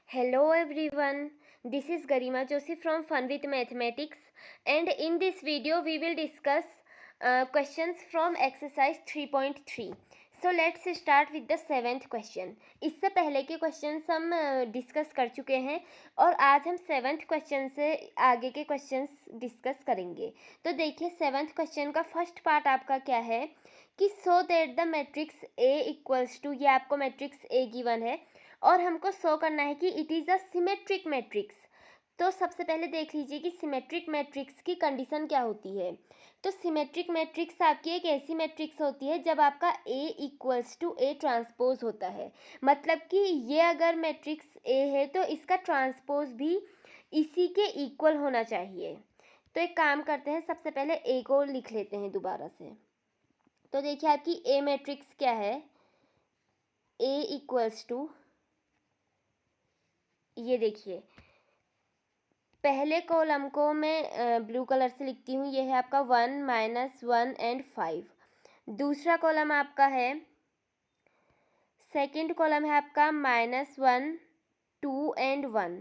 Hello everyone, this is Garima Joshi from Fun with Mathematics, and in this video we will discuss questions from exercise 3.3. So let's start with the 7th question. इससे पहले के questions हम discuss कर चुके हैं और आज हम 7th क्वेश्चन से आगे के क्वेश्चंस डिस्कस करेंगे। तो देखिए 7th क्वेश्चन का फर्स्ट पार्ट आपका क्या है कि so that the matrix A equals to, ये आपको मैट्रिक्स ए गिवन है और हमको शो करना है कि it is a symmetric matrix. तो सबसे पहले देख लीजिए कि सिमेट्रिक मैट्रिक्स की कंडीशन क्या होती है। तो सिमेट्रिक मैट्रिक्स आपकी एक ऐसी मैट्रिक्स होती है जब आपका ए इक्वल्स टू ए ट्रांसपोज होता है। मतलब कि ये अगर मैट्रिक्स ए है तो इसका ट्रांसपोज भी इसी के इक्वल होना चाहिए। तो एक काम करते हैं, सबसे पहले ए को लिख लेते हैं दोबारा से। तो देखिए आपकी ए मैट्रिक्स क्या है, ए इक्वल्स टू, ये देखिए पहले कॉलम को मैं ब्लू कलर से लिखती हूँ, ये है आपका 1 -1 एंड 5। दूसरा कॉलम आपका है, सेकंड कॉलम है आपका -1 2 and 1,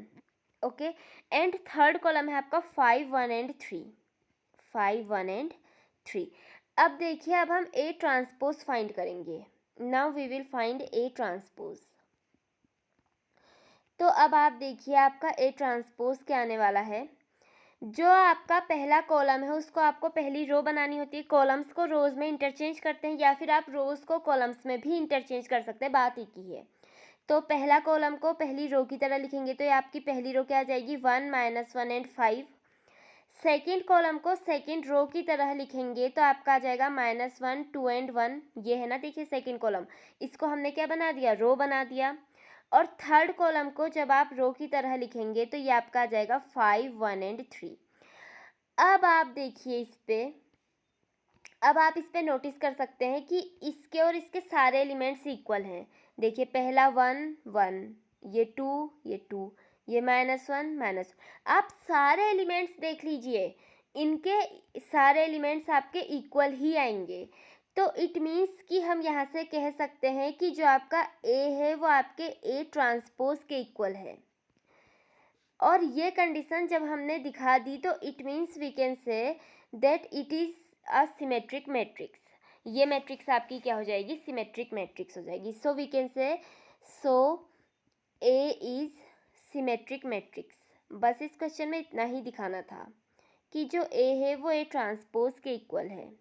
okay. And third column है आपका 5 1 एंड 3, 5 1 एंड 3। अब देखिए अब हम ए ट्रांसपोज फाइंड करेंगे। Now we will find A transpose. तो अब आप देखिए आपका ए ट्रांसपोज क्या आने वाला है। जो आपका पहला कॉलम है उसको आपको पहली रो बनानी होती है। कॉलम्स को रोज़ में इंटरचेंज करते हैं या फिर आप रोज़ को कॉलम्स में भी इंटरचेंज कर सकते हैं, बात एक ही है। तो पहला कॉलम को पहली रो की तरह लिखेंगे तो ये आपकी पहली रो क्या आ जाएगी, 1 -1 एंड 5। सेकेंड कॉलम को सेकेंड रो की तरह लिखेंगे तो आपका आ जाएगा -1 2 एंड 1। ये है ना, देखिए सेकेंड कॉलम, इसको हमने क्या बना दिया, रो बना दिया। और थर्ड कॉलम को जब आप रो की तरह लिखेंगे तो ये आपका आ जाएगा 5 1 एंड 3। अब आप देखिए अब आप इस पे नोटिस कर सकते हैं कि इसके और इसके सारे एलिमेंट्स इक्वल हैं। देखिए पहला 1 1, ये 2 ये 2, ये -1 आप सारे एलिमेंट्स देख लीजिए, इनके सारे एलिमेंट्स आपके इक्वल ही आएंगे। तो इट मीन्स कि हम यहाँ से कह सकते हैं कि जो आपका ए है वो आपके ए ट्रांसपोज के इक्वल है। और ये कंडीशन जब हमने दिखा दी तो it means we can say that it is a symmetric matrix. ये मैट्रिक्स आपकी क्या हो जाएगी, सिमेट्रिक मैट्रिक्स हो जाएगी। सो we can say so A is symmetric matrix. बस इस क्वेश्चन में इतना ही दिखाना था कि जो ए है वो ए ट्रांसपोज के इक्वल है।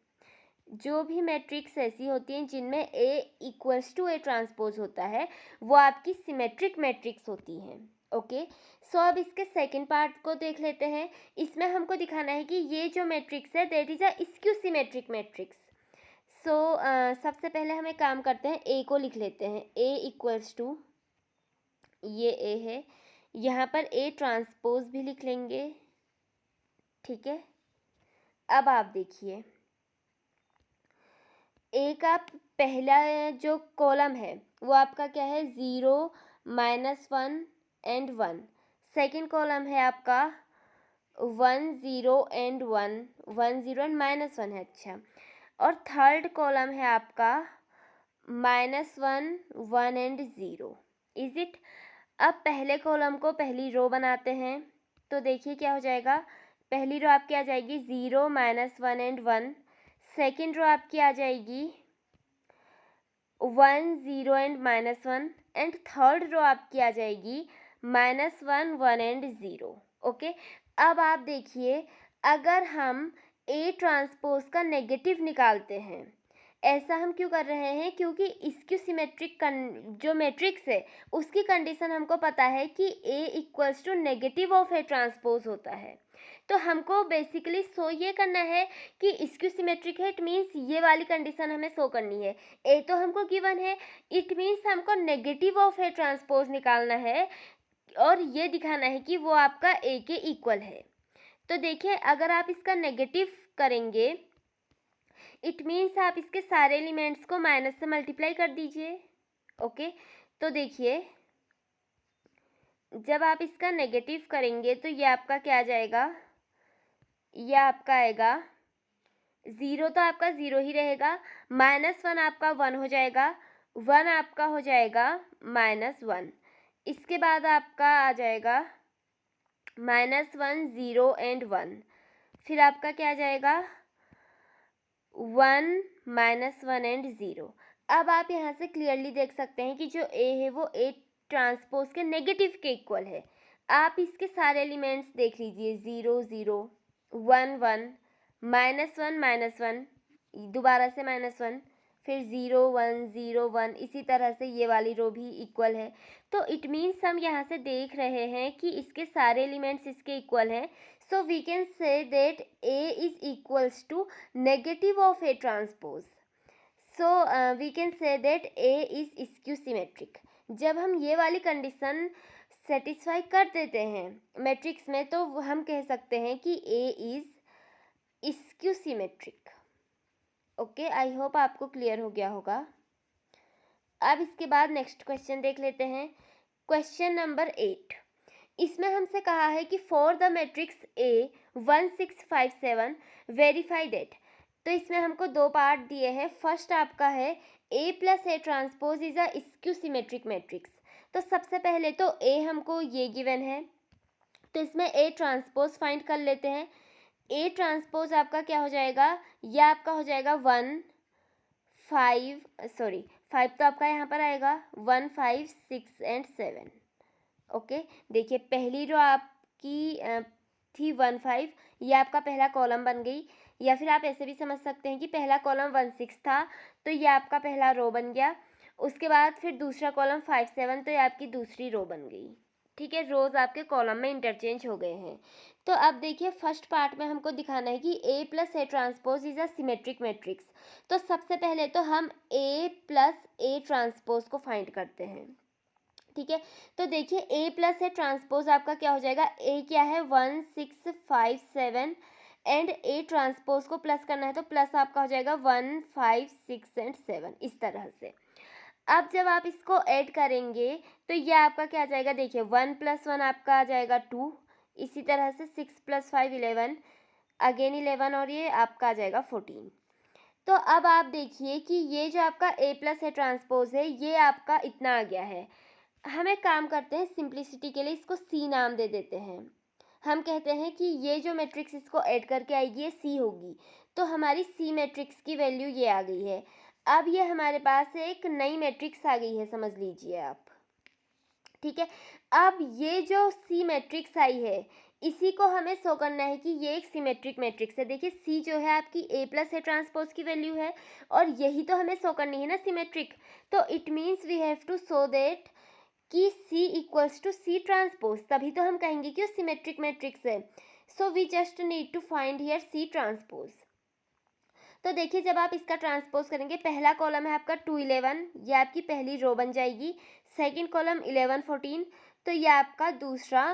जो भी मैट्रिक्स ऐसी होती हैं जिनमें ए इक्वल्स टू ए ट्रांसपोज होता है वो आपकी सिमेट्रिक मैट्रिक्स होती हैं, ओके। सो अब इसके सेकंड पार्ट को देख लेते हैं। इसमें हमको दिखाना है कि ये जो मैट्रिक्स है that is a skew symmetric matrix. So सबसे पहले हम एक काम करते हैं, ए को लिख लेते हैं। ए इक्वल्स टू, ये ए है, यहाँ पर ए ट्रांसपोज भी लिख लेंगे, ठीक है। अब आप देखिए ए का पहला जो कॉलम है वो आपका क्या है, 0 -1 एंड 1। सेकेंड कॉलम है आपका 1 0 एंड 1, 1 0 एंड -1 है, अच्छा। और थर्ड कॉलम है आपका -1 1 एंड 0, इज इट। अब पहले कॉलम को पहली रो बनाते हैं तो देखिए क्या हो जाएगा, पहली रो आपकी आ जाएगी 0 -1 एंड 1। सेकेंड रो आपकी आ जाएगी 1 0 एंड -1 एंड थर्ड रो आपकी आ जाएगी -1 1 एंड 0, ओके। अब आप देखिए अगर हम ए ट्रांसपोज का नेगेटिव निकालते हैं, ऐसा हम क्यों कर रहे हैं, क्योंकि इसकी सिमेट्रिक जो मैट्रिक्स है उसकी कंडीशन हमको पता है कि A equals to negative of A transpose होता है। तो हमको बेसिकली शो ये करना है कि इसकी सिमेट्रिक है, इट मीन्स ये वाली कंडीशन हमें शो करनी है। ए तो हमको गिवन है, इट मीन्स हमको नेगेटिव ऑफ ए ट्रांसपोज निकालना है और ये दिखाना है कि वो आपका ए के इक्वल है। तो देखिए अगर आप इसका नेगेटिव करेंगे इट मीन्स आप इसके सारे एलिमेंट्स को माइनस से मल्टीप्लाई कर दीजिए, ओके। तो देखिए जब आप इसका नेगेटिव करेंगे तो ये आपका क्या आ जाएगा, ये आपका आएगा 0, तो आपका 0 ही रहेगा, -1 आपका 1 हो जाएगा, 1 आपका हो जाएगा -1। इसके बाद आपका आ जाएगा -1 0 एंड 1, फिर आपका क्या आ जाएगा 1 -1 एंड 0। अब आप यहाँ से क्लियरली देख सकते हैं कि जो ए है वो ए ट्रांसपोज के नेगेटिव के इक्वल है। आप इसके सारे एलिमेंट्स देख लीजिए, 0 0 1 1 -1 -1, दोबारा से -1, फिर 0 1 0 1, इसी तरह से ये वाली रो भी इक्वल है। तो इट मीन्स हम यहाँ से देख रहे हैं कि इसके सारे एलिमेंट्स इसके इक्वल हैं। So we can say that A is equals to negative of A transpose. So we can say that A is skew symmetric. जब हम ये वाली कंडीशन सेटिस्फाई कर देते हैं मैट्रिक्स में, तो हम कह सकते हैं कि A is skew symmetric. Okay, I hope आपको क्लियर हो गया होगा। अब इसके बाद नेक्स्ट क्वेश्चन देख लेते हैं। क्वेश्चन नंबर 8, इसमें हमसे कहा है कि for the matrix A 1 6 5 7 verify that. तो इसमें हमको दो पार्ट दिए हैं। फर्स्ट आपका है A + A transpose is a skew symmetric matrix. तो सबसे पहले तो A हमको ये गिवन है, तो इसमें A ट्रांसपोज फाइंड कर लेते हैं। A ट्रांसपोज आपका क्या हो जाएगा, यह आपका हो जाएगा 1 5 तो आपका यहाँ पर आएगा 1 5 6 एंड 7। ओके, देखिए पहली रो आपकी थी 1 5, ये आपका पहला कॉलम बन गई, या फिर आप ऐसे भी समझ सकते हैं कि पहला कॉलम 1 6 था तो ये आपका पहला रो बन गया। उसके बाद फिर दूसरा कॉलम 5 7, तो ये आपकी दूसरी रो बन गई। ठीक है, रोज आपके कॉलम में इंटरचेंज हो गए हैं। तो अब देखिए फर्स्ट पार्ट में हमको दिखाना है कि A + A transpose is a symmetric matrix. तो सबसे पहले तो हम A + A ट्रांसपोज को फाइंड करते हैं। ठीक है, तो देखिए A + A ट्रांसपोज आपका क्या हो जाएगा, A क्या है 1 6 5 7 एंड A ट्रांसपोज को प्लस करना है, तो प्लस आपका हो जाएगा 1 5 6 एंड 7, इस तरह से। अब जब आप इसको ऐड करेंगे तो ये आपका क्या आ जाएगा, देखिए 1 + 1 आपका आ जाएगा 2, इसी तरह से 6 + 5 11, अगेन 11, और ये आपका आ जाएगा 14। तो अब आप देखिए कि ये जो आपका A + A ट्रांसपोज है ये आपका इतना आ गया है। हम एक काम करते हैं, सिंप्लिसिटी के लिए इसको C नाम दे देते हैं। हम कहते हैं कि ये जो मैट्रिक्स इसको ऐड करके आएगी ये C होगी, तो हमारी C मैट्रिक्स की वैल्यू ये आ गई है। अब ये हमारे पास एक नई मैट्रिक्स आ गई है, समझ लीजिए आप। ठीक है, अब ये जो C मैट्रिक्स आई है इसी को हमें शो करना है कि ये एक सिमेट्रिक मैट्रिक्स है। देखिए C जो है आपकी A + A ट्रांसपोज की वैल्यू है, और यही तो हमें शो करनी है ना सिमेट्रिक। तो it means we have to show that कि C = C ट्रांसपोज, तभी तो हम कहेंगे कि वो सिमेट्रिक मैट्रिक्स है। So we just need to find here C transpose. तो देखिए जब आप इसका ट्रांसपोज करेंगे, पहला कॉलम है आपका 2 11, ये आपकी पहली रो बन जाएगी। सेकंड कॉलम 11 14, तो ये आपका दूसरा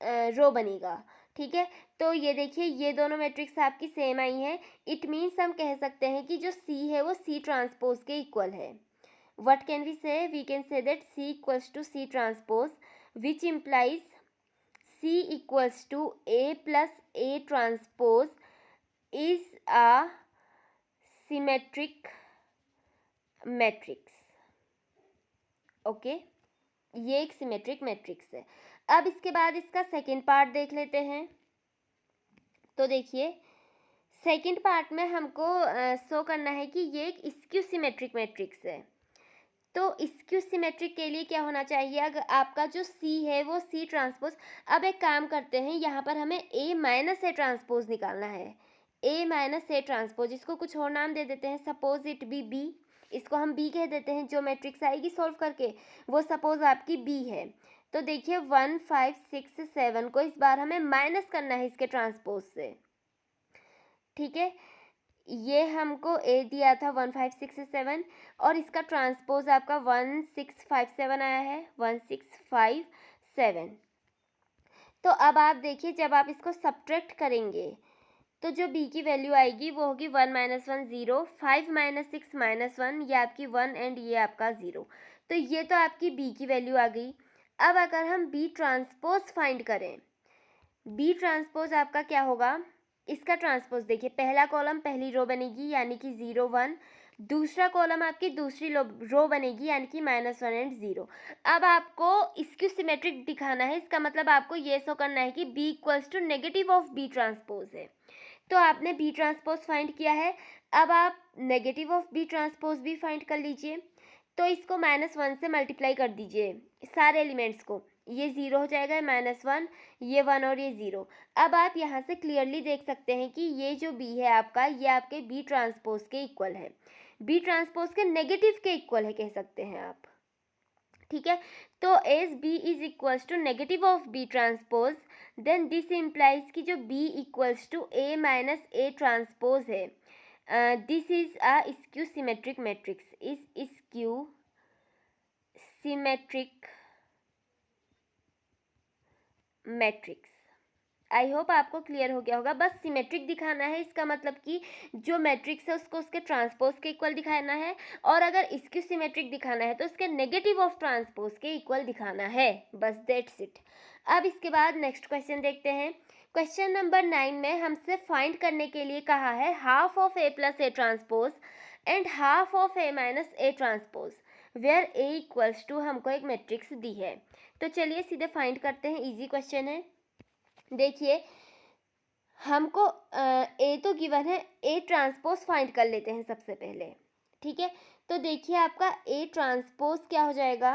रो बनेगा। ठीक है, तो ये देखिए ये दोनों मैट्रिक्स आपकी सेम आई हैं। इट मीन्स हम कह सकते हैं कि जो C है वो C ट्रांसपोज के इक्वल है। What can we say? We can say that C = C transpose, which implies C = A + A transpose is a symmetric matrix. Okay, ये एक सिमेट्रिक मैट्रिक्स है। अब इसके बाद इसका सेकंड पार्ट देख लेते हैं। तो देखिए सेकंड पार्ट में हमको शो करना है कि ये एक स्क्यू सिमेट्रिक मैट्रिक्स है। तो स्क्यू सिमेट्रिक के लिए क्या होना चाहिए, अगर आपका जो C है वो C ट्रांसपोज। अब एक काम करते हैं, यहाँ पर हमें A - A ट्रांसपोज निकालना है। A - A ट्रांसपोज, इसको कुछ और नाम दे देते हैं, सपोज इट बी B, इसको हम B कह देते हैं। जो मैट्रिक्स आएगी सॉल्व करके वो सपोज आपकी B है। तो देखिए 1 5 6 7 को इस बार हमें माइनस करना है इसके ट्रांसपोज से। ठीक है, ये हमको A दिया था 1 5 6 7, और इसका ट्रांसपोज आपका 1 6 5 7 आया है, 1 6 5 7। तो अब आप देखिए जब आप इसको सब्ट्रैक्ट करेंगे तो जो B की वैल्यू आएगी वो होगी 1 - 1 0, 5 - 6 - 1, ये आपकी 1 एंड ये आपका 0। तो ये तो आपकी B की वैल्यू आ गई। अब अगर हम B ट्रांसपोज फाइंड करें, B ट्रांसपोज आपका क्या होगा, इसका ट्रांसपोज देखिए पहला कॉलम पहली रो बनेगी यानी कि 0 1, दूसरा कॉलम आपकी दूसरी रो बनेगी, यानी कि -1 एंड 0। अब आपको इसकी सिमेट्रिक दिखाना है, इसका मतलब आपको ये शो करना है कि B equals to negative of B transpose है। तो आपने B ट्रांसपोज फाइंड किया है, अब आप नेगेटिव ऑफ B ट्रांसपोज भी फाइंड कर लीजिए। तो इसको -1 से मल्टीप्लाई कर दीजिए सारे एलिमेंट्स को, ये 0 हो जाएगा, -1, ये 1 और ये 0। अब आप यहाँ से क्लियरली देख सकते हैं कि ये जो B है आपका, ये आपके B ट्रांसपोज के इक्वल है, B ट्रांसपोज के नेगेटिव के इक्वल है कह सकते हैं आप, ठीक है। तो as B is equals to negative of B transpose, then this implies कि जो B equals to A minus A transpose है, this is a skew symmetric matrix, is skew symmetric matrix. I hope आपको clear हो गया होगा। बस symmetric दिखाना है, इसका मतलब कि जो मैट्रिक्स है उसको उसके ट्रांसपोज के इक्वल दिखाना है, और अगर इसकी सिमेट्रिक दिखाना है तो उसके नेगेटिव ऑफ ट्रांसपोज के इक्वल दिखाना है, बस दैट्स इट। अब इसके बाद नेक्स्ट क्वेश्चन देखते हैं। क्वेश्चन नंबर 9 में हमसे फाइंड करने के लिए कहा है half of A plus A transpose and half of A minus A transpose where A equals to, हमको एक मैट्रिक्स दी है। तो चलिए सीधे फाइंड करते हैं, इजी क्वेश्चन है। देखिए हमको ए तो गिवन है, ए ट्रांसपोज फाइंड कर लेते हैं सबसे पहले, ठीक है। तो देखिए आपका ए ट्रांसपोज क्या हो जाएगा,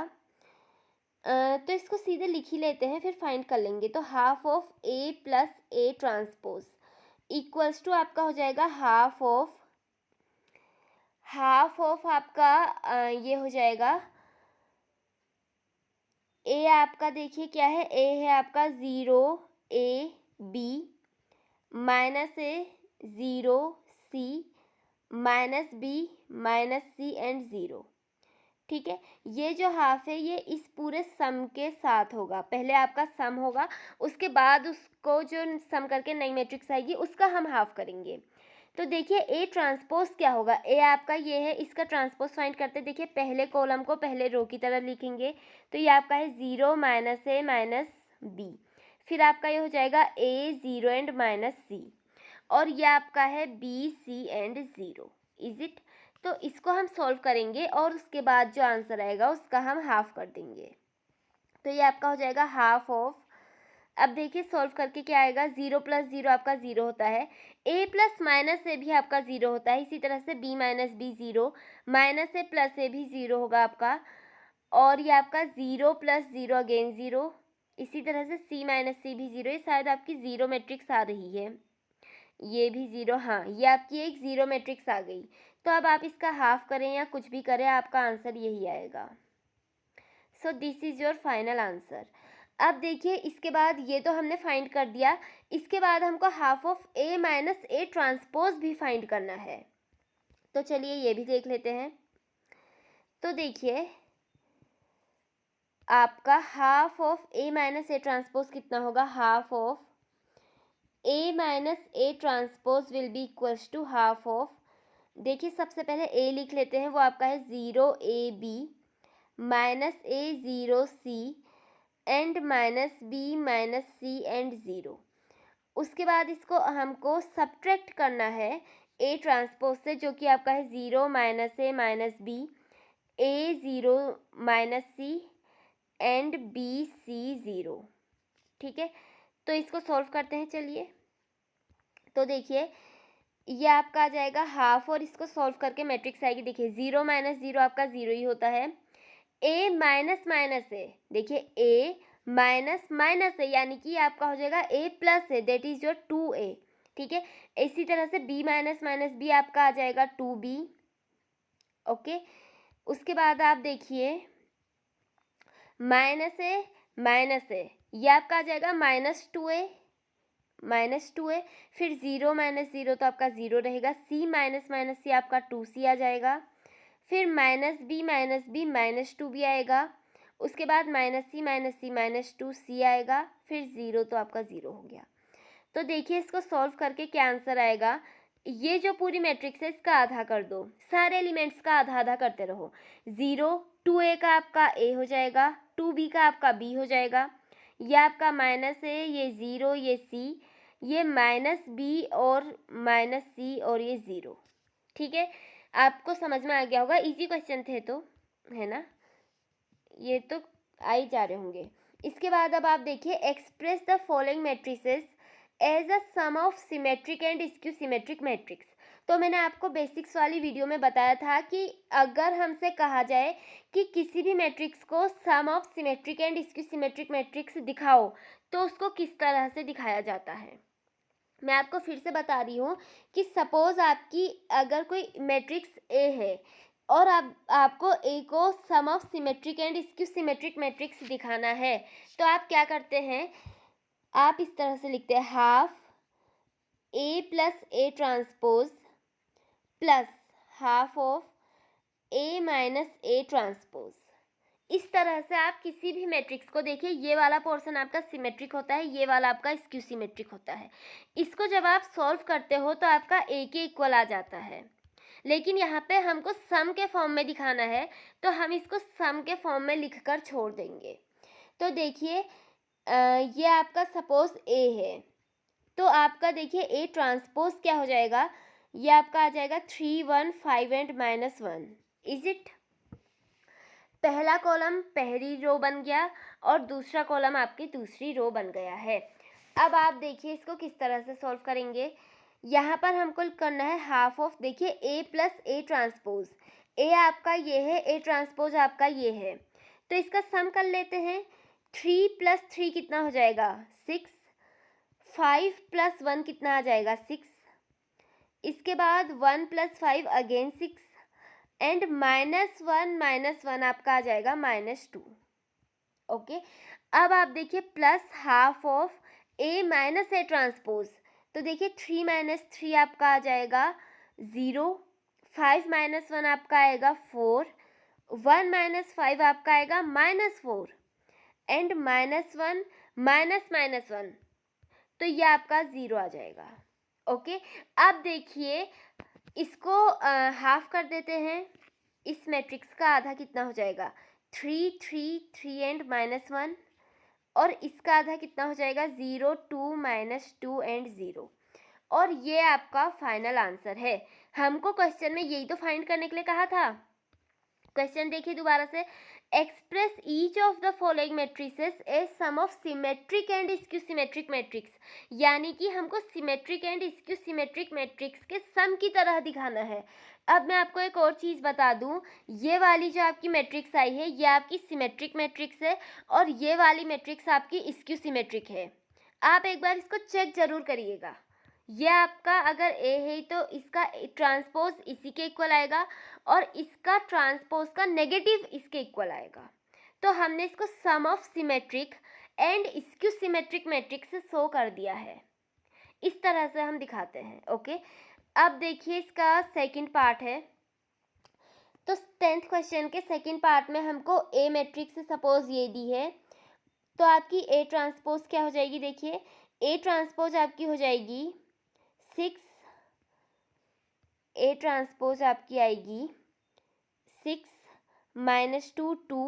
तो इसको सीधे लिख ही लेते हैं, फिर फाइंड कर लेंगे। तो half of A plus A transpose equals to आपका हो जाएगा हाफ ऑफ आपका ये हो जाएगा ए आपका, देखिए क्या है, ए है आपका 0 A B minus A 0 C minus B minus C and 0, ठीक है। ये जो हाफ है ये इस पूरे सम के साथ होगा, पहले आपका सम होगा, उसके बाद उसको जो सम करके नई मैट्रिक्स आएगी उसका हम हाफ करेंगे। तो देखिए ए ट्रांसपोज क्या होगा, ए आपका ये है, इसका ट्रांसपोज फाइंड करते, देखिए पहले कॉलम को पहले रो की तरह लिखेंगे, तो ये आपका है 0 माइनस A माइनस B, फिर आपका ये हो जाएगा A 0 एंड माइनस C, और ये आपका है B C and 0, is it. तो इसको हम सॉल्व करेंगे और उसके बाद जो आंसर आएगा उसका हम हाफ कर देंगे। तो ये आपका हो जाएगा हाफ ऑफ, अब देखिए सॉल्व करके क्या आएगा, 0 प्लस 0 आपका 0 होता है, A प्लस माइनस A भी आपका 0 होता है, इसी तरह से B minus B 0, minus A plus A भी 0 होगा आपका, और ये आपका 0 प्लस 0 अगेन 0, इसी तरह से C माइनस C भी 0, ये शायद आपकी 0 मैट्रिक्स आ रही है, ये भी 0, हाँ ये आपकी एक 0 मैट्रिक्स आ गई। तो अब आप इसका हाफ करें या कुछ भी करें, आपका आंसर यही आएगा। So this is your final answer. अब देखिए इसके बाद ये तो हमने फाइंड कर दिया, इसके बाद हमको half of A minus A transpose भी फाइंड करना है, तो चलिए ये भी देख लेते हैं। तो देखिए आपका half of A minus A transpose कितना होगा, half of A minus A transpose will be equals to half of, देखिए सबसे पहले A लिख लेते हैं, वो आपका है 0 AB minus A 0 C and minus B minus C and 0। उसके बाद इसको हमको सब्ट्रैक्ट करना है A ट्रांसपोज से, जो कि आपका है 0 minus A minus B A 0 minus C and B C 0, ठीक है। तो इसको सॉल्व करते हैं, चलिए। तो देखिए ये आपका आ जाएगा हाफ, और इसको सॉल्व करके मैट्रिक्स आएगी, देखिए 0 माइनस 0 आपका 0 ही होता है, A माइनस माइनस है, देखिए A माइनस माइनस है, यानी कि आपका हो जाएगा A प्लस है, दैट इज योर 2A, ठीक है। इसी तरह से B माइनस माइनस B आपका आ जाएगा 2B, ओके। उसके बाद आप देखिए माइनस है, ये आपका आ जाएगा माइनस 2A, फिर 0 माइनस 0 तो आपका 0 रहेगा, C माइनस माइनस C आपका 2C आ जाएगा, फिर माइनस B माइनस 2B आएगा, उसके बाद माइनस C माइनस 2C आएगा, फिर 0 तो आपका 0 हो गया। तो देखिए इसको सॉल्व करके क्या आंसर आएगा, ये जो पूरी मैट्रिक्स है इसका आधा कर दो, सारे एलिमेंट्स का आधा आधा करते रहो, 0 2A का आपका A हो जाएगा, 2B का आपका B हो जाएगा, ये आपका माइनस है, ये 0 ये C, ये माइनस B और माइनस C और ये 0, ठीक है। आपको समझ में आ गया होगा, इजी क्वेश्चन थे तो, है ना, ये तो आ ही जा रहे होंगे। इसके बाद अब आप देखिए, express the following matrices as a sum of symmetric and skew symmetric matrix. तो मैंने आपको बेसिक्स वाली वीडियो में बताया था कि अगर हमसे कहा जाए कि किसी भी मैट्रिक्स को sum of symmetric and skew symmetric matrix दिखाओ, तो उसको किस तरह से दिखाया जाता है। मैं आपको फिर से बता रही हूँ कि सपोज आपकी अगर कोई मैट्रिक्स ए है और आपको ए को sum of symmetric and skew symmetric matrix दिखाना है, तो आप क्या करते हैं, आप इस तरह से लिखते हैं, half A plus A transpose plus half of A minus A transpose. इस तरह से आप किसी भी मैट्रिक्स को देखिए, ये वाला पोर्शन आपका सिमेट्रिक होता है, ये वाला आपका स्क्यू सिमेट्रिक होता है। इसको जब आप सॉल्व करते हो तो आपका ए के इक्वल आ जाता है, लेकिन यहाँ पे हमको सम के फॉर्म में दिखाना है, तो हम इसको सम के फॉर्म में लिखकर छोड़ देंगे। तो देखिए, ये आपका सपोज ए है, तो आपका देखिए ए ट्रांसपोज क्या हो जाएगा, ये आपका आ जाएगा 3 1 5 एंड -1। Is it? पहला कॉलम पहली रो बन गया और दूसरा कॉलम आपकी दूसरी रो बन गया है। अब आप देखिए इसको किस तरह से सॉल्व करेंगे। यहाँ पर हमको करना है हाफ ऑफ, देखिए ए प्लस ए ट्रांसपोज, ए आपका ये है, ए ट्रांसपोज आपका ये है, तो इसका सम कर लेते हैं। 3 + 3 कितना हो जाएगा, 6। 5 + 1 कितना आ जाएगा, 6। इसके बाद 1 + 5 अगेन 6 एंड -1 आपका आ जाएगा -2। ओके, अब आप देखिए plus half of A minus A transpose, तो देखिए 3 - 3 आपका आ जाएगा 0, 5 - 1 आपका आएगा 4, 1 - 5 आपका आएगा -4 एंड -1 -1, तो ये आपका 0 आ जाएगा। ओके, अब देखिए इसको हाफ कर देते हैं। इस मैट्रिक्स का आधा कितना हो जाएगा, 3 3 3 एंड -1, और इसका आधा कितना हो जाएगा, 0 2 -2 एंड 0। और ये आपका फाइनल आंसर है। हमको क्वेश्चन में यही तो फाइंड करने के लिए कहा था। क्वेश्चन देखिए दोबारा से, express each of the following matrices as sum of symmetric and skew symmetric matrix, यानी कि हमको symmetric and skew symmetric matrix के सम की तरह दिखाना है। अब मैं आपको एक और चीज़ बता दूं, ये वाली जो आपकी मैट्रिक्स आई है ये आपकी सिमेट्रिक मैट्रिक्स है और ये वाली मैट्रिक्स आपकी स्क्यू सिमेट्रिक है। आप एक बार इसको चेक जरूर करिएगा। ये आपका अगर ए है तो इसका ट्रांसपोज इसी के इक्वल आएगा और इसका ट्रांसपोज का नेगेटिव इसके इक्वल आएगा। तो हमने इसको sum of symmetric and skew symmetric matrix से शो कर दिया है। इस तरह से हम दिखाते हैं। ओके, अब देखिए इसका सेकंड पार्ट है। तो 10th क्वेश्चन के सेकंड पार्ट में हमको ए मैट्रिक्स सपोज ये दी है, तो आपकी ए ट्रांसपोज क्या हो जाएगी, देखिए ए ट्रांसपोज आपकी हो जाएगी 6, ए ट्रांसपोज आपकी आएगी 6 -2 2,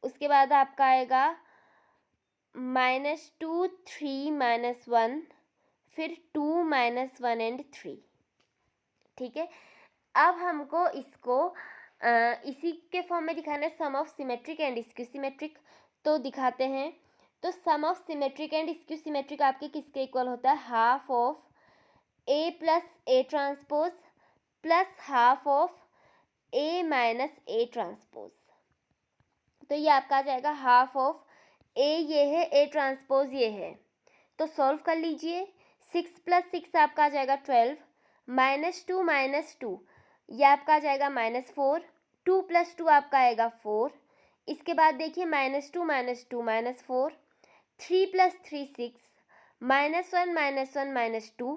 उसके बाद आपका आएगा -2 3 -1, फिर 2 -1 एंड 3। ठीक है, अब हमको इसको इसी के फॉर्म में दिखाना है, sum of symmetric and skew symmetric. तो दिखाते हैं। तो sum of symmetric and skew symmetric आपके किसके इक्वल होता है, half of A plus A transpose plus half of A minus A transpose. तो ये आपका आ जाएगा हाफ ऑफ ए ये है, ए ट्रांसपोज ये है। तो सॉल्व कर लीजिए। 6 + 6 आपका आ जाएगा 12, -2 -2 ये आपका आ जाएगा -4, 2 + 2 आपका आएगा 4। इसके बाद देखिए -2 -2 -4, 3 + 3 6, -1 -2,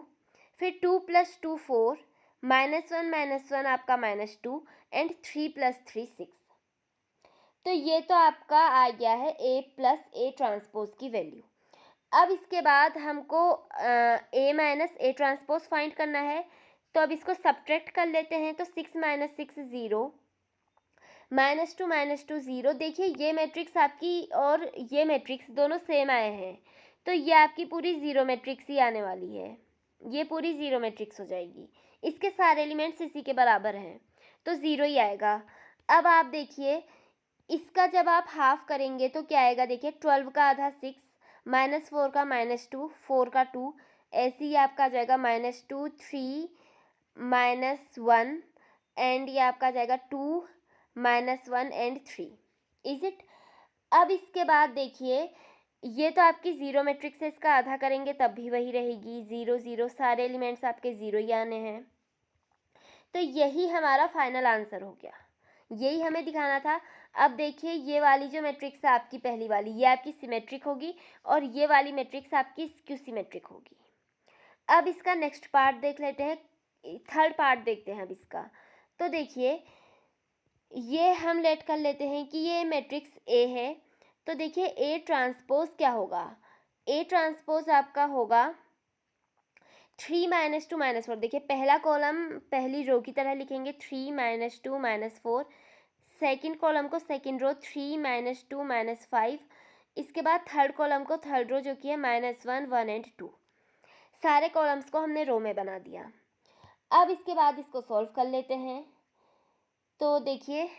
फिर 2 + 2 4, -1 आपका -2 एंड 3 + 3 6। तो ये तो आपका आ गया है ए प्लस ए ट्रांसपोज की वैल्यू। अब इसके बाद हमको ए माइनस ए ट्रांसपोज फाइंड करना है। तो अब इसको सब्ट्रैक्ट कर लेते हैं। तो 6 - 6 0, -2 0। देखिए ये मैट्रिक्स आपकी और ये मैट्रिक्स दोनों सेम आए हैं, तो ये आपकी पूरी ज़ीरो मैट्रिक्स ही आने वाली है। ये पूरी ज़ीरो मैट्रिक्स हो जाएगी। इसके सारे एलिमेंट्स इसी के बराबर हैं, तो 0 ही आएगा। अब आप देखिए इसका जब आप हाफ करेंगे तो क्या आएगा, देखिए 12 का आधा 6, -4 का -2, 4 का 2, ऐसे ही आपका आ जाएगा -2, 3, -1 एंड ये आपका आ जाएगा 2, -1 एंड 3। Is it. अब इसके बाद देखिए ये तो आपकी जीरो मैट्रिक्स है, इसका आधा करेंगे तब भी वही रहेगी, 0 0, सारे एलिमेंट्स आपके 0 ही आने हैं। तो यही हमारा फाइनल आंसर हो गया, यही हमें दिखाना था। अब देखिए ये वाली जो मैट्रिक्स है आपकी पहली वाली, ये आपकी सिमेट्रिक होगी और ये वाली मैट्रिक्स आपकी स्क्यू सिमेट्रिक होगी। अब इसका नेक्स्ट पार्ट देख लेते हैं, थर्ड पार्ट देखते हैं अब इसका। तो देखिए ये हम लेट कर लेते हैं कि ये मैट्रिक्स ए है, तो देखिए ए ट्रांसपोज क्या होगा, ए ट्रांसपोज आपका होगा 3 - 2 -4। देखिए पहला कॉलम पहली रो की तरह लिखेंगे 3 - 2 -4, सेकंड कॉलम को सेकंड रो 3 - 2 -5, इसके बाद थर्ड कॉलम को थर्ड रो जो कि है -1 1 एंड 2। सारे कॉलम्स को हमने रो में बना दिया। अब इसके बाद इसको सॉल्व कर लेते हैं। तो देखिए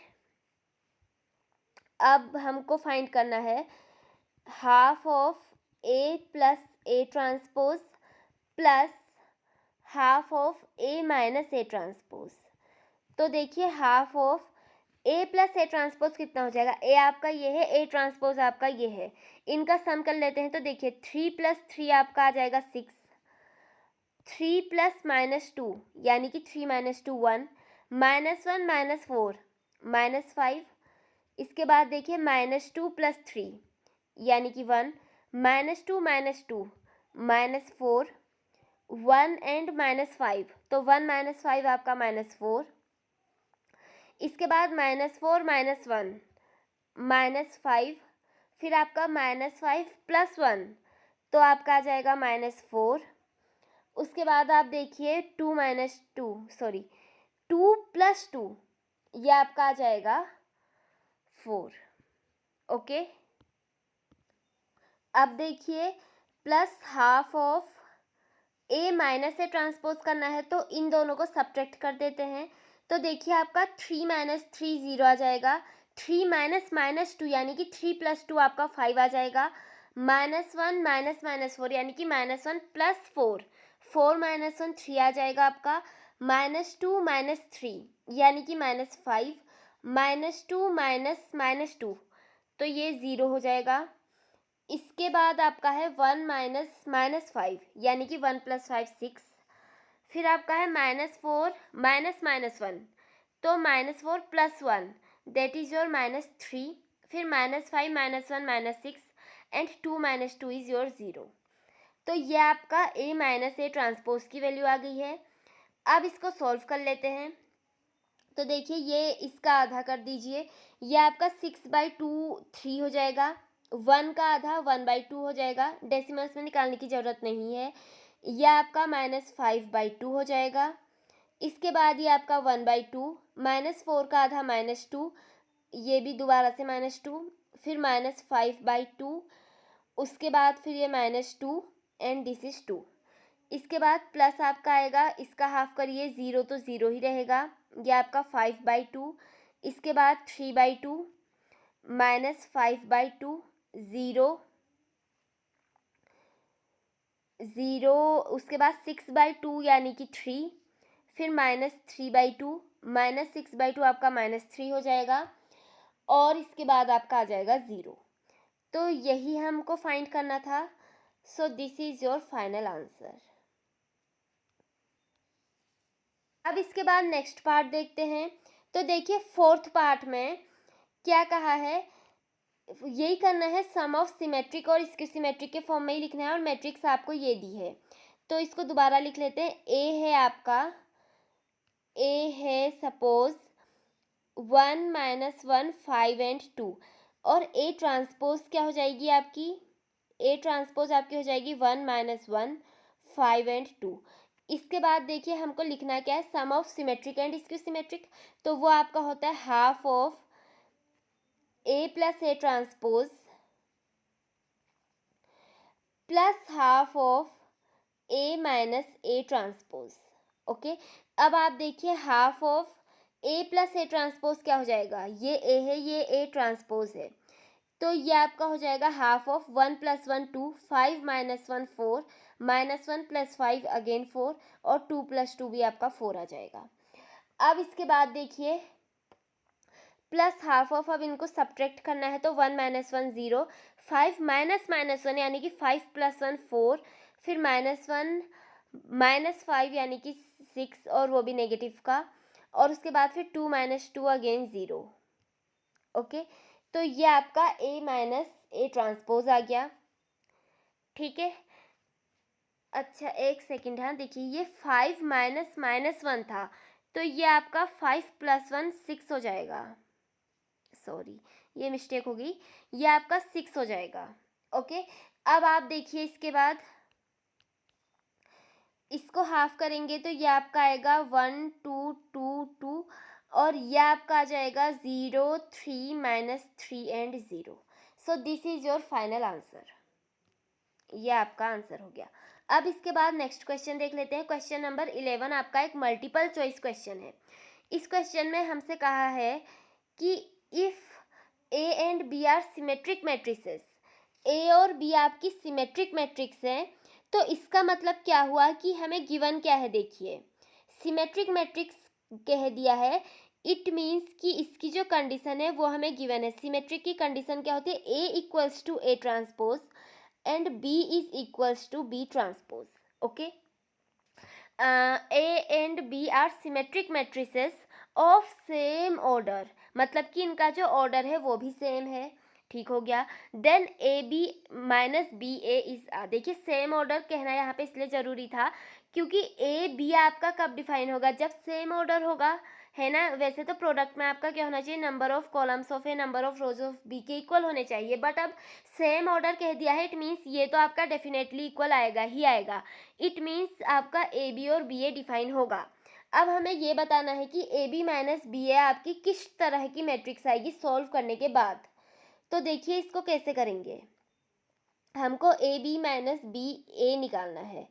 अब हमको फाइंड करना है half of A plus A transpose plus half of A minus A transpose. तो देखिए half of A plus A transpose कितना हो जाएगा, ए आपका ये है, ए ट्रांसपोज आपका ये है, इनका सम कर लेते हैं। तो देखिए 3 + 3 आपका आ जाएगा 6, 3 + -2 यानी कि 3 - 2 1, -1 -4 -5, इसके बाद देखिए -2 + 3 यानी कि 1, -2 -2 -4, 1 एंड -5, तो 1 - 5 आपका -4, इसके बाद -4 -1 -5, फिर आपका -5 + 1 तो आपका आ जाएगा -4, उसके बाद आप देखिए 2 + 2 ये आपका आ जाएगा 4। ओके। अब देखिए plus half of A minus A transpose करना है, तो इन दोनों को सब्ट्रैक्ट कर देते हैं। तो देखिए आपका 3 - 3 0 आ जाएगा, 3 -2 यानी कि 3 + 2 आपका 5 आ जाएगा, -1 -4 यानी कि -1 + 4, 4 - 1 3 आ जाएगा आपका, -2 -3 यानी कि -5, -2 -2 तो ये 0 हो जाएगा। इसके बाद आपका है 1 -5 यानी कि 1 + 5 6, फिर आपका है -4 -1 तो -4 + 1 दैट इज़ योर -3, फिर -5 -1 -6 एंड 2 - 2 इज़ योर 0। तो ये आपका ए माइनस ए ट्रांसपोज की वैल्यू आ गई है। अब इसको सॉल्व कर लेते हैं। तो देखिए ये इसका आधा कर दीजिए, ये आपका 6/2 3 हो जाएगा, 1 का आधा 1/2 हो जाएगा, डेसिमल्स में निकालने की ज़रूरत नहीं है। यह आपका -5/2 हो जाएगा, इसके बाद ये आपका 1/2, -4 का आधा -2, ये भी दोबारा से -2, फिर -5/2, उसके बाद फिर ये -2 एंड दिस इज़ 2। इसके बाद प्लस आपका आएगा, इसका हाफ करिए 0 तो 0 ही रहेगा, ये आपका 5/2, इसके बाद 3/2 -5/2 0 0, उसके बाद 6/2 यानी कि 3, फिर -3/2 -6/2 आपका -3 हो जाएगा और इसके बाद आपका आ जाएगा 0। तो यही हमको फाइंड करना था। So this is your final answer. अब इसके बाद नेक्स्ट पार्ट देखते हैं। तो देखिए फोर्थ पार्ट में क्या कहा है, यही करना है, सम ऑफ सिमेट्रिक और स्क्यू सिमेट्रिक के फॉर्म में ही लिखना है और मैट्रिक्स आपको ये दी है। तो इसको दोबारा लिख लेते हैं। ए है आपका, ए है सपोज 1 - 1 5 एंड 2 और ए ट्रांसपोज क्या हो जाएगी आपकी, ए ट्रांसपोज आपकी हो जाएगी 1 - 1 5 एंड 2। इसके बाद देखिए हमको लिखना क्या है, sum of symmetric and skew symmetric, तो वो आपका होता है half of A plus A transpose plus half of A minus A transpose. Okay, अब आप देखिए half of A plus A transpose क्या हो जाएगा, ये ए है, ये ए ट्रांसपोज है, तो ये आपका हो जाएगा हाफ ऑफ 1 + 1 2, 5 - 1 4, -1 + 5 अगेन 4, और 2 + 2 भी आपका 4 आ जाएगा। अब इसके बाद देखिए प्लस हाफ ऑफ, अब इनको सब्ट्रैक्ट करना है तो 1 - 1 0, 5 -1 यानी कि 5 + 1 4, फिर -1 - 5 यानी कि 6, और वो भी नेगेटिव का, और उसके बाद फिर 2 - 2 अगेन 0। ओके, तो ये आपका ए माइनस ए ट्रांसपोज आ गया। ठीक है, अच्छा एक सेकेंड, हाँ देखिए ये 5 - -1 था, तो ये आपका 5 + 1 6 हो जाएगा, सॉरी ये मिस्टेक होगी, ये आपका 6 हो जाएगा। ओके, अब आप देखिए इसके बाद इसको हाफ करेंगे तो ये आपका आएगा 1 2 2 2, और ये आपका आ जाएगा 0 3 -3 and 0। So this is your final answer, ये आपका आंसर हो गया। अब इसके बाद नेक्स्ट क्वेश्चन देख लेते हैं। क्वेश्चन नंबर 11 आपका एक मल्टीपल चॉइस क्वेश्चन है। इस क्वेश्चन में हमसे कहा है कि if A and B are symmetric matrices, A और बी आपकी सिमेट्रिक मैट्रिक्स है, तो इसका मतलब क्या हुआ कि हमें गिवन क्या है, देखिए सिमेट्रिक मैट्रिक्स कह दिया है, इट मीन्स कि इसकी जो कंडीशन है वो हमें गिवन है। सिमेट्रिक की कंडीशन क्या होती है, A equals to A transpose and B is equals to B transpose. Okay, A and B are symmetric matrices of same order, मतलब कि इनका जो ऑर्डर है वो भी सेम है। ठीक हो गया, then A B minus B A is, देखिए सेम ऑर्डर कहना यहाँ पे इसलिए ज़रूरी था क्योंकि ए बी आपका कब डिफाइन होगा, जब सेम ऑर्डर होगा, है ना। वैसे तो प्रोडक्ट में आपका क्या होना चाहिए, number of columns of A number of rows of B के इक्वल होने चाहिए, बट अब सेम ऑर्डर कह दिया है, इट मीन्स ये तो आपका डेफिनेटली इक्वल आएगा ही आएगा, इट मीन्स आपका ए बी और बी ए डिफाइन होगा। अब हमें ये बताना है कि ए बी माइनस बी ए आपकी किस तरह की मैट्रिक्स आएगी सॉल्व करने के बाद। तो देखिए इसको कैसे करेंगे, हमको ए बी माइनस बी ए निकालना है,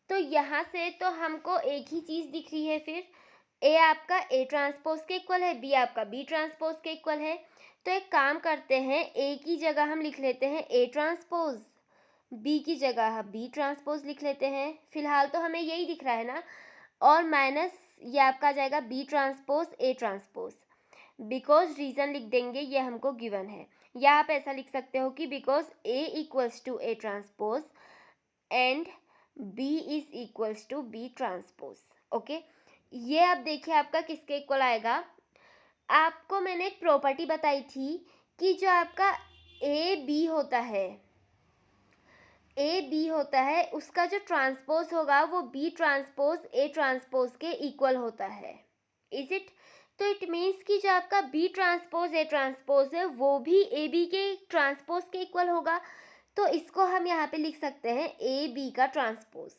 तो यहाँ से तो हमको एक ही चीज़ दिख रही है, फिर ए आपका ए ट्रांसपोज के इक्वल है, बी आपका बी ट्रांसपोज के इक्वल है, तो एक काम करते हैं, ए की जगह हम लिख लेते हैं ए ट्रांसपोज, बी की जगह बी ट्रांसपोज लिख लेते हैं, फिलहाल तो हमें यही दिख रहा है ना, और माइनस ये आपका आ जाएगा B transpose A transpose, because reason लिख देंगे ये हमको गिवन है, या आप ऐसा लिख सकते हो कि because A equals to A transpose and B is equals to B transpose. Okay, ये अब देखिए आपका किसके इक्वल आएगा, आपको मैंने एक प्रॉपर्टी बताई थी कि जो आपका ए बी होता है, ए बी होता है, उसका जो ट्रांसपोज होगा वो बी ट्रांसपोज ए ट्रांसपोज के इक्वल होता है, इज इट। तो इट मीन्स कि जो आपका बी ट्रांसपोज ए ट्रांसपोज है वो भी ए बी के ट्रांसपोज के इक्वल होगा, तो इसको हम यहाँ पे लिख सकते हैं ए बी का ट्रांसपोज।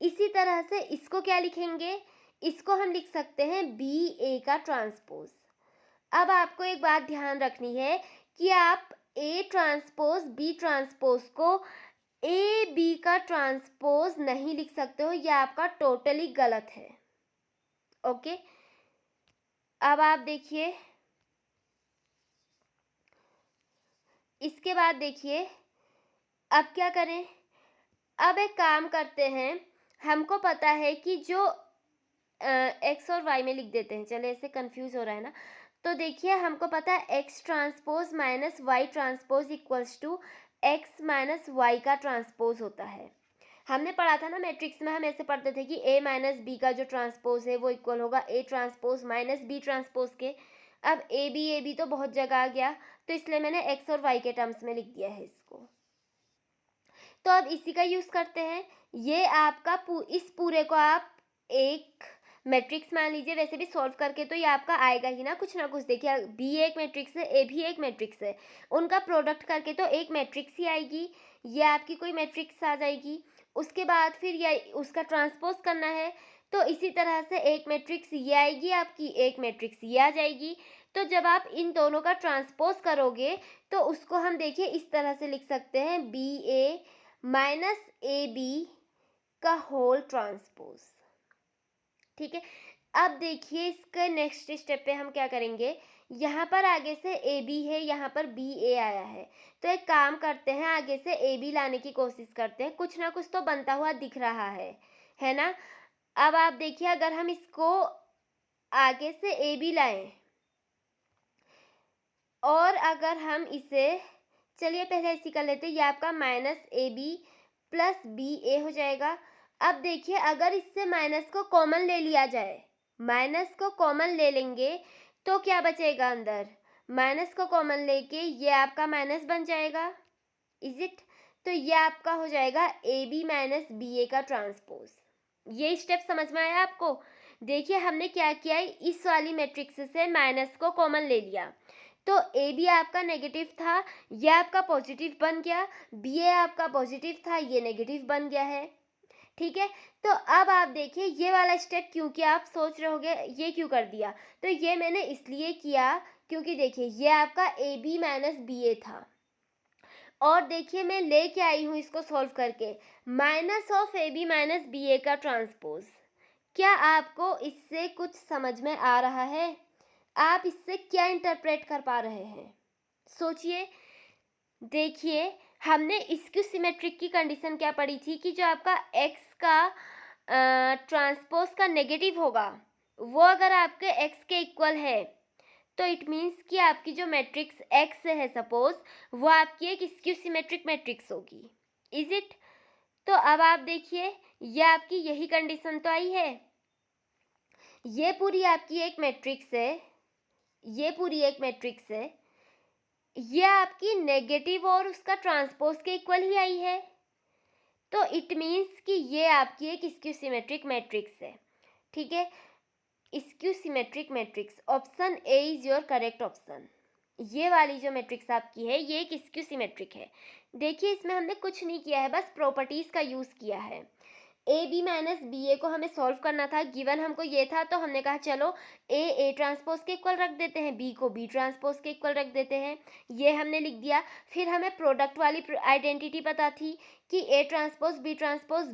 इसी तरह से इसको क्या लिखेंगे, इसको हम लिख सकते हैं बी ए का ट्रांसपोज। अब आपको एक बात ध्यान रखनी है कि आप ए ट्रांसपोज बी ट्रांसपोज को ए बी का ट्रांसपोज नहीं लिख सकते हो, यह आपका टोटली गलत है। ओके, अब आप देखिए इसके बाद देखिए अब क्या करें, अब एक काम करते हैं, हमको पता है कि जो एक्स और वाई में लिख देते हैं, चले ऐसे कंफ्यूज हो रहा है ना, तो देखिए हमको पता है X transpose minus Y transpose equals to X minus Y का ट्रांसपोज होता है। हमने पढ़ा था ना मैट्रिक्स में, हम ऐसे पढ़ते थे कि ए माइनस बी का जो ट्रांसपोज है वो इक्वल होगा A transpose minus B transpose के। अब ए बी तो बहुत जगह आ गया, तो इसलिए मैंने एक्स और वाई के टर्म्स में लिख दिया है इसको। तो अब इसी का यूज़ करते हैं, ये आपका इस पूरे को आप एक मैट्रिक्स मान लीजिए, वैसे भी सॉल्व करके तो ये आपका आएगा ही ना कुछ देखिए बी एक मैट्रिक्स है, ए भी एक मैट्रिक्स है, उनका प्रोडक्ट करके तो एक मैट्रिक्स ही आएगी, ये आपकी कोई मैट्रिक्स आ जाएगी। उसके बाद फिर ये उसका ट्रांसपोज करना है, तो इसी तरह से एक मैट्रिक्स ये आएगी आपकी, एक मैट्रिक्स ये आ जाएगी। तो जब आप इन दोनों का ट्रांसपोज करोगे तो उसको हम देखिए इस तरह से लिख सकते हैं B A minus A B का होल ट्रांसपोज। ठीक है। अब देखिए इसके नेक्स्ट स्टेप पे हम क्या करेंगे, यहाँ पर आगे से ए बी है, यहाँ पर बी ए आया है, तो एक काम करते हैं, आगे से ए बी लाने की कोशिश करते हैं, कुछ ना कुछ तो बनता हुआ दिख रहा है ना। अब आप देखिए अगर हम इसको आगे से ए बी लाएं और अगर हम इसे, चलिए पहले ऐसी कर लेते हैं, ये आपका minus A B plus B A हो जाएगा। अब देखिए अगर इससे माइनस को कॉमन ले लिया जाए, माइनस को कॉमन ले लेंगे तो क्या बचेगा अंदर, माइनस को कॉमन लेके ये आपका माइनस बन जाएगा, इज इट। तो ये आपका हो जाएगा ए बी माइनस बी ए का ट्रांसपोज। ये स्टेप समझ में आया आपको। देखिए हमने क्या किया, इस वाली मैट्रिक्स से माइनस को कॉमन ले लिया, तो ए बी आपका नेगेटिव था, ये आपका पॉजिटिव बन गया, बी ए आपका पॉजिटिव था, ये नेगेटिव बन गया है, ठीक है। तो अब आप देखिए ये वाला स्टेप, क्योंकि आप सोच रहे होंगे ये क्यों कर दिया, तो ये मैंने इसलिए किया क्योंकि देखिए ये आपका ए बी माइनस बी ए था, और देखिए मैं लेके आई हूँ इसको सॉल्व करके, minus of A B minus B A का ट्रांसपोज। क्या आपको इससे कुछ समझ में आ रहा है, आप इससे क्या इंटरप्रेट कर पा रहे हैं, सोचिए। देखिए हमने स्क्यू सिमेट्रिक की कंडीशन क्या पढ़ी थी कि जो आपका x का ट्रांसपोज का नेगेटिव होगा वो अगर आपके x के इक्वल है तो इट मीन्स कि आपकी जो मैट्रिक्स x है सपोज, वो आपकी एक स्क्यू सिमेट्रिक मैट्रिक्स होगी, इज इट। तो अब आप देखिए ये आपकी यही कंडीशन तो आई है, ये पूरी आपकी एक मैट्रिक्स है, ये पूरी एक मैट्रिक्स है, ये आपकी नेगेटिव और उसका ट्रांसपोज के इक्वल ही आई है, तो इट मीन्स कि ये आपकी एक स्क्यू सिमेट्रिक मैट्रिक्स है, ठीक है। Skew symmetric matrix, option A is your correct option. ये वाली जो मैट्रिक्स आपकी है ये एक स्क्यू सिमेट्रिक है। देखिए इसमें हमने कुछ नहीं किया है, बस प्रॉपर्टीज का यूज किया है। ए बी माइनस बी ए को हमें सॉल्व करना था, गिवन हमको ये था, तो हमने कहा चलो ए ट्रांसपोज के इक्वल रख देते हैं, बी को बी ट्रांसपोज के इक्वल रख देते हैं, ये हमने लिख दिया। फिर हमें प्रोडक्ट वाली आइडेंटिटी पता थी कि ए ट्रांसपोज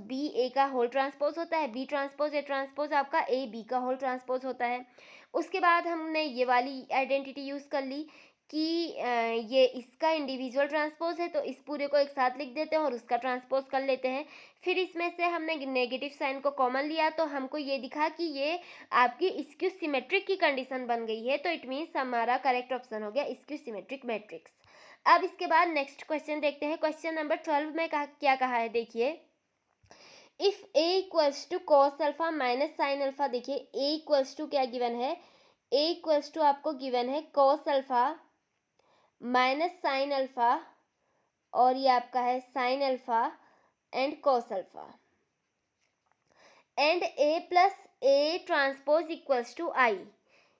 बी ए का होल ट्रांसपोज होता है, बी ट्रांसपोज ए ट्रांसपोज आपका ए बी का होल ट्रांसपोज होता है। उसके बाद हमने ये वाली आइडेंटिटी यूज़ कर ली कि ये इसका इंडिविजुअल ट्रांसपोज है, तो इस पूरे को एक साथ लिख देते हैं और उसका ट्रांसपोज कर लेते हैं। फिर इसमें से हमने नेगेटिव साइन को कॉमन लिया, तो हमको ये दिखा कि ये आपकी स्क्यू सिमेट्रिक की कंडीशन बन गई है, तो इट मीन्स हमारा करेक्ट ऑप्शन हो गया स्क्यू सिमेट्रिक मैट्रिक्स। अब इसके बाद नेक्स्ट क्वेश्चन देखते हैं। क्वेश्चन नंबर 12 में क्या कहा है, देखिए if A equals to cos alpha minus sine alpha. देखिए ए इक्वल्स टू क्या गिवन है, ए इक्वल्स टू आपको गिवन है cos alpha minus sine alpha, और ये आपका है sine alpha and cos alpha, and A plus A transpose equals to I.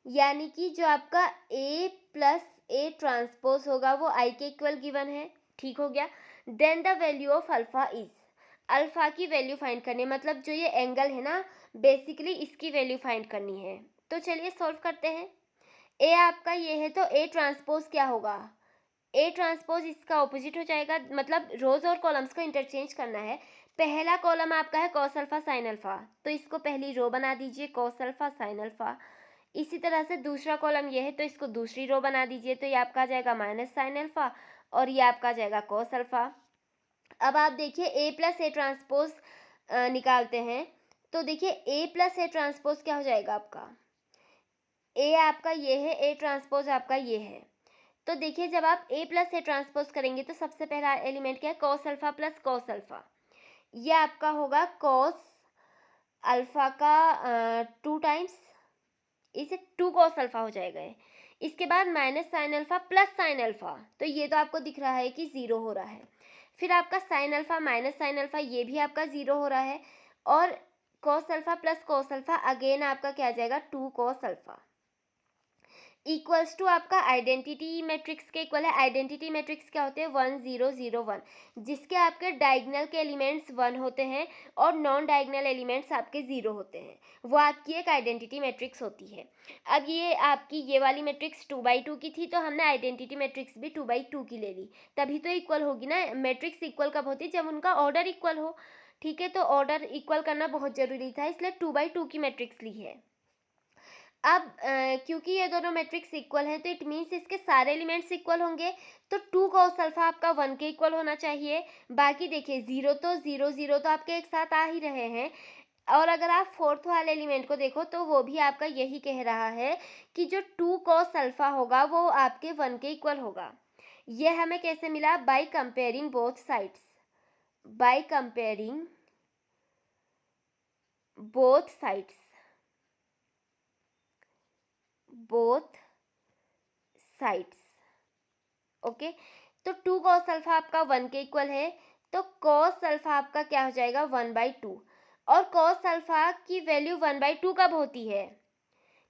यानी कि जो आपका ए प्लस ए ट्रांसपोज होगा वो आई के इक्वल गिवन है, ठीक हो गया। Then the value of alpha is, alpha की वैल्यू फाइंड करनी है, मतलब जो ये एंगल है ना बेसिकली इसकी वैल्यू फाइंड करनी है। तो चलिए सॉल्व करते हैं। ए आपका ये है, तो ए ट्रांसपोज क्या होगा, ए ट्रांसपोज इसका ऑपोजिट हो जाएगा, मतलब रोज और कॉलम्स को इंटरचेंज करना है। पहला कॉलम आपका है कॉस अल्फा साइन अल्फा, तो इसको पहली रो बना दीजिए कॉस अल्फा साइन अल्फा। इसी तरह से दूसरा कॉलम ये है, तो इसको दूसरी रो बना दीजिए, तो ये आपका आ जाएगा माइनस साइन अल्फा और ये आपका आ जाएगा कॉस अल्फा। अब आप देखिए ए प्लस ए ट्रांसपोज निकालते हैं, तो देखिए ए प्लस ए ट्रांसपोज क्या हो जाएगा आपका, ए आपका ये है, ए ट्रांसपोज आपका ये है। तो देखिए जब आप ए प्लस ए ट्रांसपोज करेंगे तो सबसे पहला एलिमेंट क्या है, cos alpha plus cos alpha, ये आपका होगा कॉस अल्फा का 2 टाइम्स, इसे 2 कॉस अल्फा हो जाएगा। इसके बाद minus sine alpha plus sine alpha, तो ये तो आपको दिख रहा है कि 0 हो रहा है। फिर आपका sine alpha minus sine alpha, ये भी आपका 0 हो रहा है, और cos alpha plus cos alpha again आपका क्या आ जाएगा 2 कॉस अल्फा, इक्वल्स टू आपका आइडेंटिटी मैट्रिक्स के इक्वल है। आइडेंटिटी मैट्रिक्स क्या होते हैं, 1 0 0 1, जिसके आपके डायगोनल के एलिमेंट्स 1 होते हैं और नॉन डायगोनल एलिमेंट्स आपके 0 होते हैं, वो आपकी एक आइडेंटिटी मैट्रिक्स होती है। अब ये आपकी ये वाली मैट्रिक्स 2/2 की थी, तो हमने आइडेंटिटी मैट्रिक्स भी 2/2 की ले ली, तभी तो इक्वल होगी ना। मैट्रिक्स इक्वल कब होती है, जब उनका ऑर्डर इक्वल हो, ठीक है, तो ऑर्डर इक्वल करना बहुत ज़रूरी था, इसलिए 2/2 की मैट्रिक्स ली है। अब क्योंकि ये दोनों मैट्रिक्स इक्वल हैं तो इट मीन्स इसके सारे एलिमेंट्स इक्वल होंगे, तो 2 कॉस अल्फा आपका 1 के इक्वल होना चाहिए। बाकी देखिए 0 तो 0 0 तो आपके एक साथ आ ही रहे हैं, और अगर आप फोर्थ वाले एलिमेंट को देखो तो वो भी आपका यही कह रहा है कि जो 2 कॉस अल्फा होगा वो आपके 1 के इक्वल होगा। ये हमें कैसे मिला? By comparing both sides, by comparing both sides, both sides. Okay, तो 2 कॉस अल्फा आपका 1 के इक्वल है, तो कॉस अल्फा आपका क्या हो जाएगा? 1/2। और कॉस अल्फा की वैल्यू 1/2 कब होती है?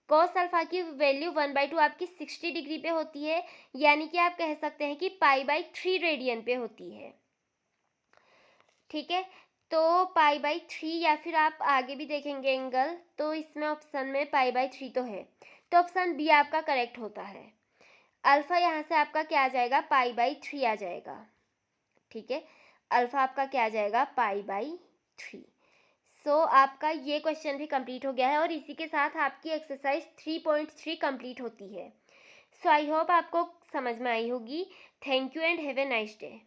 कॉस अल्फा की वैल्यू 1/2 आपकी 60 डिग्री पे होती है, यानी कि आप कह सकते हैं कि π/3 रेडियन पे होती है। ठीक है, तो π/3 या फिर आप आगे भी देखेंगे एंगल, तो इसमें ऑप्शन में π/3 तो है, तो ऑप्शन बी आपका करेक्ट होता है। अल्फ़ा यहाँ से आपका क्या आ जाएगा? π/3 आ जाएगा। ठीक है, अल्फ़ा आपका क्या आ जाएगा? π/3। सो आपका ये क्वेश्चन भी कंप्लीट हो गया है, और इसी के साथ आपकी एक्सरसाइज 3.3 कंप्लीट होती है। सो आई होप आपको समझ में आई होगी। Thank you and have a nice day.